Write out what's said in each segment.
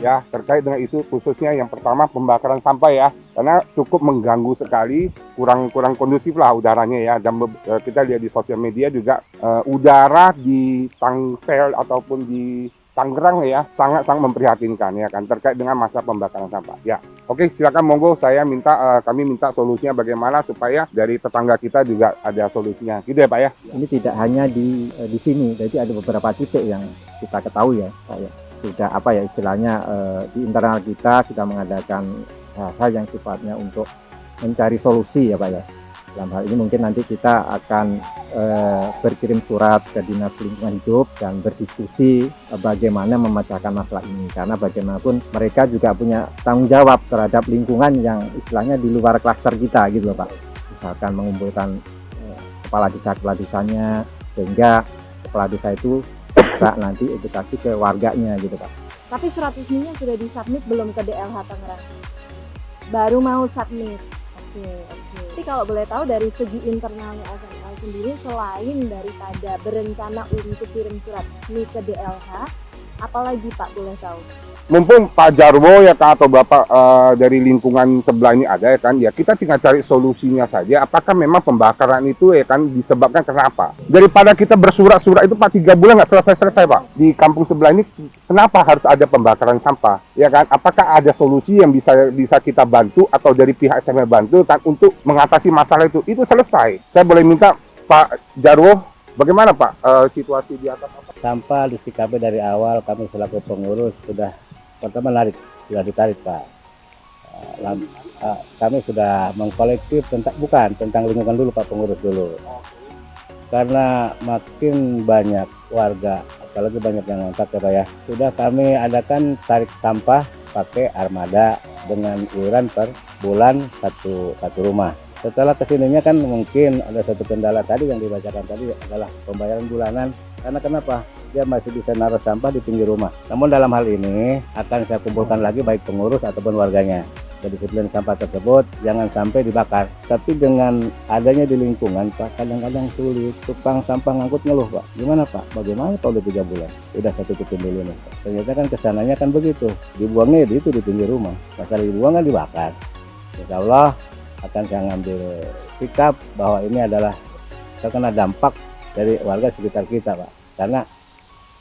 ya terkait dengan isu khususnya yang pertama pembakaran sampah ya, karena cukup mengganggu sekali, kurang kondusif lah udaranya ya. Dan kita lihat di sosial media juga udara di Tangsel ataupun di Tangerang ya sangat memprihatinkan ya kan terkait dengan masa pembakaran sampah ya. Oke, silakan monggo, kami minta solusinya bagaimana supaya dari tetangga kita juga ada solusinya gitu ya Pak ya. Ini tidak hanya di sini, jadi ada beberapa titik yang kita ketahui ya Pak ya. Sudah apa ya istilahnya di internal kita sudah mengadakan hal yang sifatnya untuk mencari solusi ya Pak ya. Dalam hal ini mungkin nanti kita akan berkirim surat ke Dinas Lingkungan Hidup dan berdiskusi bagaimana memecahkan masalah ini, karena bagaimanapun mereka juga punya tanggung jawab terhadap lingkungan yang istilahnya di luar klaster kita gitu loh Pak. Misalkan mengumpulkan kepala desanya sehingga kepala desa itu bisa nanti edukasi ke warganya gitu Pak. Tapi surat resminya sudah disubmit belum ke DLH Tangerang? Baru mau submit. Oke. Tapi kalau boleh tahu dari segi internalnya SML sendiri, selain daripada berencana untuk kirim surat resmi ke DLH, apalagi Pak boleh tahu? Mumpung Pak Jarwo ya Kak, atau Bapak dari lingkungan sebelah ini ada ya kan, ya kita tinggal cari solusinya saja. Apakah memang pembakaran itu ya kan disebabkan kenapa? Daripada kita bersurat-surat itu Pak 3 bulan nggak selesai Pak. Di kampung sebelah ini kenapa harus ada pembakaran sampah? Ya kan? Apakah ada solusi yang bisa kita bantu atau dari pihak SML bantu kan untuk mengatasi masalah itu? Itu selesai. Saya boleh minta Pak Jarwo, bagaimana Pak situasi di atas apa? Sampah di TKP dari awal kami selaku pengurus sudah sudah ditarik Pak. Kami sudah mengkolektif tentang lingkungan dulu Pak, pengurus dulu. Karena makin banyak warga, apalagi banyak yang ngangkat ya Pak ya, sudah kami adakan tarik sampah pakai armada dengan iuran per bulan satu rumah. Setelah kesininya kan mungkin ada satu kendala tadi yang dibacakan tadi adalah pembayaran bulanan. Karena kenapa? Dia masih bisa naruh sampah di pinggir rumah. Namun dalam hal ini akan saya kumpulkan lagi baik pengurus ataupun warganya. Kedisiplinan sampah tersebut jangan sampai dibakar. Tapi dengan adanya di lingkungan Pak, kadang-kadang sulit. Tukang sampah ngangkut ngeluh Pak. Gimana Pak? Bagaimana Pak udah 3 bulan? Udah saya tutupin dulu nih Pak. Ternyata kan kesananya kan begitu. Dibuangnya di pinggir rumah. Masalah dibuang kan dibakar. Insya Allah akan saya ngambil sikap bahwa ini adalah terkena dampak dari warga sekitar kita Pak. Karena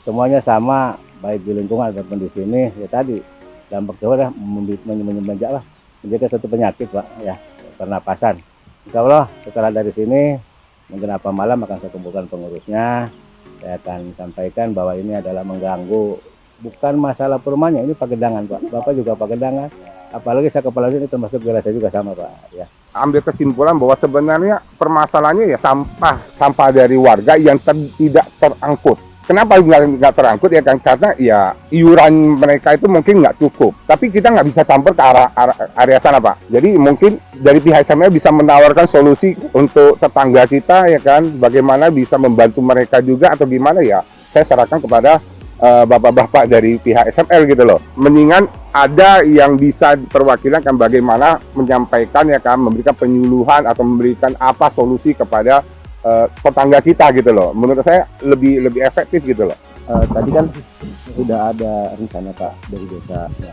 semuanya sama, baik di lingkungan ataupun di sini, ya tadi dampak jauh lah menjaga satu penyakit Pak ya, pernapasan. Insya Allah setelah dari sini mungkin apa malam akan saya kumpulkan pengurusnya, saya akan sampaikan bahwa ini adalah mengganggu, bukan masalah perumahannya, ini Pagedangan Pak. Bapak juga Pagedangan, apalagi saya kepala ini termasuk wilayah saya juga sama Pak ya. Ambil kesimpulan bahwa sebenarnya permasalahannya ya sampah dari warga yang tidak terangkut. Kenapa nggak terangkut ya kan? Karena ya iuran mereka itu mungkin nggak cukup. Tapi kita nggak bisa campur ke area sana Pak. Jadi mungkin dari pihak SML bisa menawarkan solusi untuk tetangga kita ya kan, bagaimana bisa membantu mereka juga atau gimana ya. Saya sarankan kepada bapak-bapak dari pihak SML gitu loh. Mendingan ada yang bisa perwakilan kan bagaimana menyampaikan ya kan, memberikan penyuluhan atau memberikan apa solusi kepada tetangga kita gitu loh. Menurut saya lebih efektif gitu loh. Tadi kan sudah ada rencana Pak dari desa ya.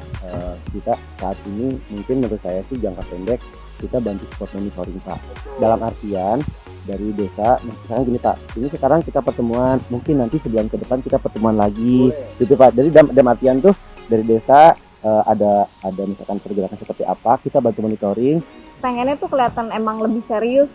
Kita saat ini mungkin menurut saya sih jangka pendek kita bantu support monitoring Pak. Dalam artian dari desa, nah sekarang gini Pak, ini sekarang kita pertemuan, mungkin nanti sebulan ke depan kita pertemuan lagi gitu Pak. Jadi dalam artian tuh dari desa ada misalkan pergerakan seperti apa, kita bantu monitoring. Pengennya tuh kelihatan emang lebih serius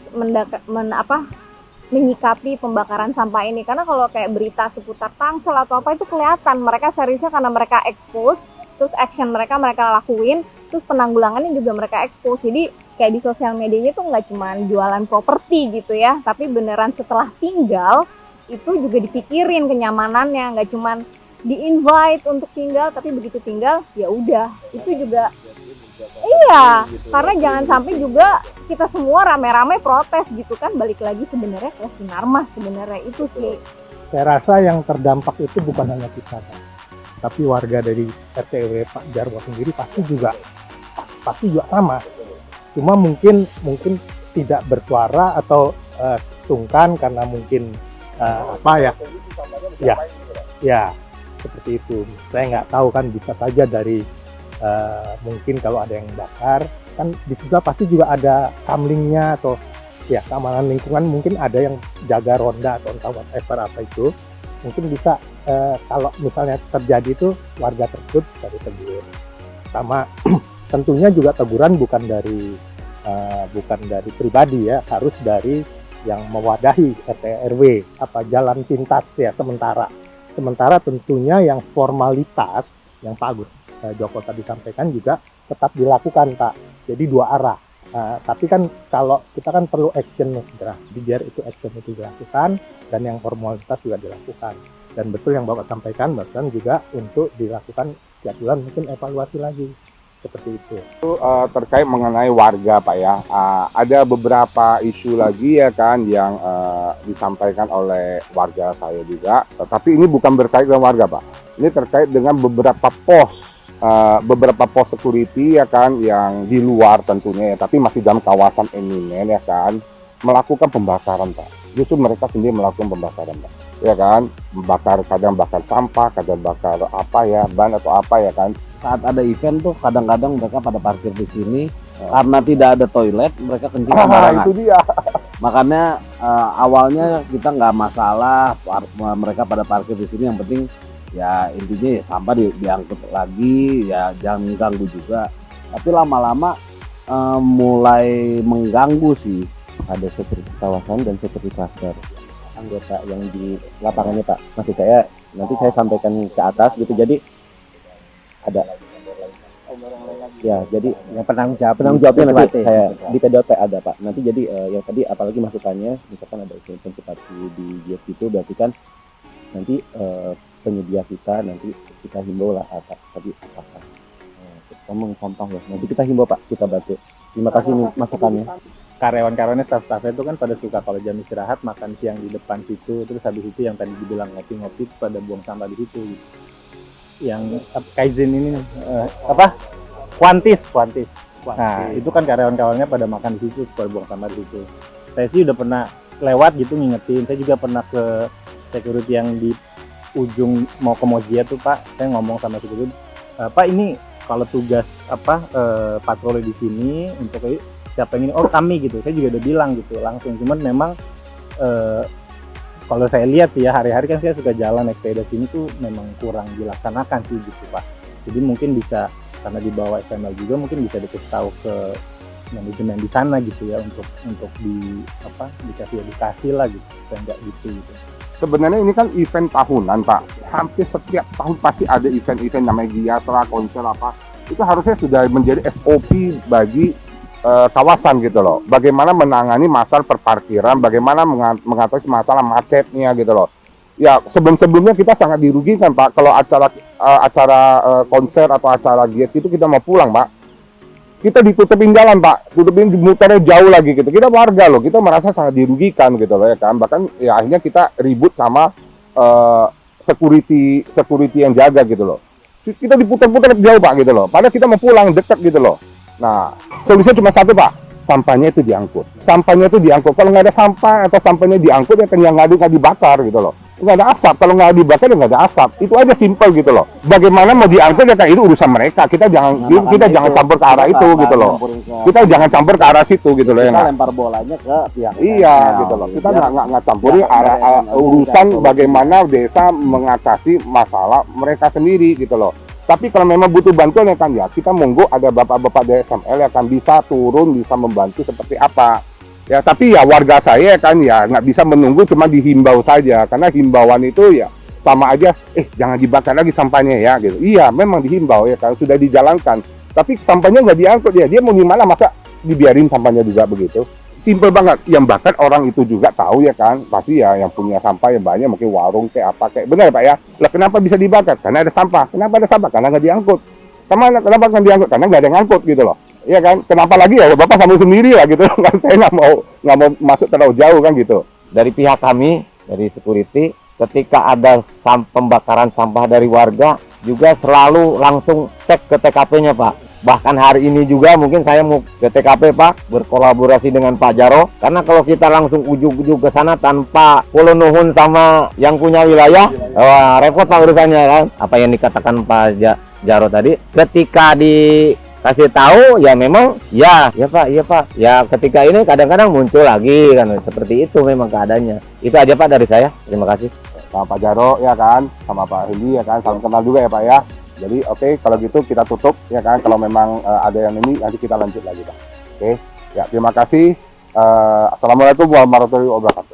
menyikapi pembakaran sampah ini, karena kalau kayak berita seputar Tangsel atau apa itu kelihatan mereka seriusnya karena mereka expose, terus action mereka lakuin, terus penanggulangannya juga mereka expose. Jadi kayak di sosial medianya tuh nggak cuma jualan properti gitu ya, tapi beneran setelah tinggal itu juga dipikirin kenyamanannya, nggak cuma di-invite untuk tinggal, tapi begitu tinggal ya udah itu juga. Iya, karena jangan sampai juga kita semua rame-rame protes gitu kan, balik lagi sebenarnya ke Sinarmas sebenarnya itu sih. Saya rasa yang terdampak itu bukan hanya kita Pak, tapi warga dari RT RW Pak Jarwo sendiri pasti juga sama. Cuma mungkin tidak bersuara atau sungkan karena mungkin ya seperti itu. Saya nggak tahu kan, bisa saja dari mungkin kalau ada yang bakar kan di situ pasti juga ada kamlingnya atau ya keamanan lingkungan, mungkin ada yang jaga ronda atau entah whatever apa itu, mungkin bisa kalau misalnya terjadi itu warga tersebut dari tegur. Sama tentunya juga teguran bukan dari pribadi ya, harus dari yang mewadahi RT RW, apa jalan pintas ya sementara tentunya yang formalitas yang Pak Agus Joko tadi sampaikan juga tetap dilakukan Pak, jadi dua arah. Tapi kan kalau kita kan perlu action segera, biar itu action itu dilakukan dan yang formalitas juga dilakukan. Dan betul yang Bapak sampaikan bahkan juga untuk dilakukan setiap bulan mungkin evaluasi lagi seperti itu. Terkait mengenai warga Pak ya, ada beberapa isu lagi ya kan yang disampaikan oleh warga saya juga, tapi ini bukan berkait dengan warga Pak, ini terkait dengan beberapa pos security ya kan yang di luar tentunya ya, tapi masih dalam kawasan eminen ya kan, melakukan pembakaran Pak. Justru mereka sendiri melakukan pembakaran Pak, ya kan, kadang bakar sampah, kadang bakar apa ya, ban atau apa ya kan. Saat ada event tuh kadang-kadang mereka pada parkir di sini karena tidak ada toilet, mereka kencing sembarangan. Itu dia. Makanya awalnya kita nggak masalah mereka pada parkir di sini, yang penting ya intinya ya sampah diangkut lagi, ya jangan mengganggu juga. Tapi lama-lama mulai mengganggu sih. Ada seperti kawasan dan seperti klaster anggota yang di lapangannya Pak. Maksud saya nanti saya sampaikan ke atas gitu. Jadi ada ya, jadi yang penanggung jawabnya nanti saya di PDOT ada Pak. Nanti jadi yang tadi apalagi masukannya, misalkan ada konsultasi di GIS itu, berarti kan nanti penyedia kita nanti kita himbau lah tadi apakah ngomong sampah ya, nanti kita himbau Pak, kita bantu. Terima kasih masukannya. Karyawan-karyawannya, staff-staffnya itu kan pada suka kalau jam istirahat makan siang di depan situ, terus habis itu yang tadi dibilang ngopi-ngopi pada buang sampah di situ gitu. Yang Kaizen ini kuantis. Nah itu kan karyawan-karyawannya pada makan di situ, pada buang sampah di situ. Saya sih udah pernah lewat gitu ngingetin. Saya juga pernah ke security yang di ujung mau ke Mojia tuh Pak, saya ngomong sama security, Pak ini kalau tugas patroli di sini untuk siapa yang ini, oh kami gitu. Saya juga udah bilang gitu langsung, cuman memang kalau saya lihat ya hari-hari kan saya suka jalan naik sepeda sini tuh memang kurang dilaksanakan sih gitu Pak. Jadi mungkin bisa, karena dibawa SML juga, mungkin bisa dikasih tahu ke manajemen di sana gitu ya, untuk dikasih edukasi lah gitu, supaya nggak gitu. Sebenarnya ini kan event tahunan Pak, hampir setiap tahun pasti ada event-event namanya gias lah, konser apa, itu harusnya sudah menjadi SOP bagi kawasan gitu loh. Bagaimana menangani masalah perparkiran, bagaimana mengatasi masalah macetnya gitu loh. Ya sebelumnya kita sangat dirugikan Pak, kalau acara konser atau acara gias itu kita mau pulang Pak, kita ditutupin jalan Pak, tutupin muternya jauh lagi gitu. Kita warga loh, kita merasa sangat dirugikan gitu loh ya kan. Bahkan ya akhirnya kita ribut sama security yang jaga gitu loh. Kita diputar-putar jauh Pak gitu loh. Padahal kita mau pulang dekat gitu loh. Nah, solusinya cuma satu Pak, sampahnya itu diangkut. Kalau nggak ada sampah atau sampahnya diangkut, ya kan yang nggak dibakar gitu loh. Nggak ada asap, kalau nggak dibakar ya nggak ada asap. Itu aja simpel gitu loh. Bagaimana mau diangkut ya kan itu urusan mereka. Kita jangan campur ke arah itu gitu loh. Kita jangan campur ke arah situ gitu loh ya. Kita lempar bolanya ke pihak iya gitu loh. Kita nggak campuri urusan bagaimana desa mengatasi masalah mereka sendiri gitu loh. Tapi kalau memang butuh bantuan ya kan ya, kita monggo ada bapak-bapak dari SML yang akan bisa turun, bisa membantu seperti apa. Ya tapi ya warga saya kan ya nggak bisa menunggu cuma dihimbau saja, karena himbauan itu ya sama aja, jangan dibakar lagi sampahnya ya gitu. Iya memang dihimbau ya kan, sudah dijalankan. Tapi sampahnya nggak diangkut ya, dia mau gimana, masa dibiarin sampahnya juga begitu. Simpel banget, yang bakar orang itu juga tahu ya kan, pasti ya yang punya sampah yang banyak, mungkin warung kayak apa kayak, benar Pak ya. Lah kenapa bisa dibakar? Karena ada sampah. Kenapa ada sampah? Karena nggak diangkut. Kenapa nggak diangkut? Karena nggak ada yang ngangkut gitu loh. Iya kan? Kenapa lagi ya? Bapak sambung sendiri lah gitu. Kan saya nggak mau masuk terlalu jauh kan gitu. Dari pihak kami, dari security, ketika ada pembakaran sampah dari warga, juga selalu langsung cek ke TKP-nya Pak. Bahkan hari ini juga mungkin saya mau ke TKP Pak, berkolaborasi dengan Pak Jaro. Karena kalau kita langsung ujuk-ujuk ke sana tanpa kulo nuhun sama yang punya wilayah, wah, repot Pak urusannya kan. Apa yang dikatakan Pak Jaro tadi, ketika dikasih tahu ya memang ya Pak, ya ketika ini kadang-kadang muncul lagi kan, seperti itu memang keadaannya. Itu aja Pak dari saya, terima kasih. Sama Pak Jaro ya kan, sama Pak Hendy ya kan, salam kenal juga ya Pak ya. Jadi oke, kalau gitu kita tutup ya kan, kalau memang ada yang ini nanti kita lanjut lagi Pak. Oke, ya terima kasih. Assalamualaikum warahmatullahi wabarakatuh.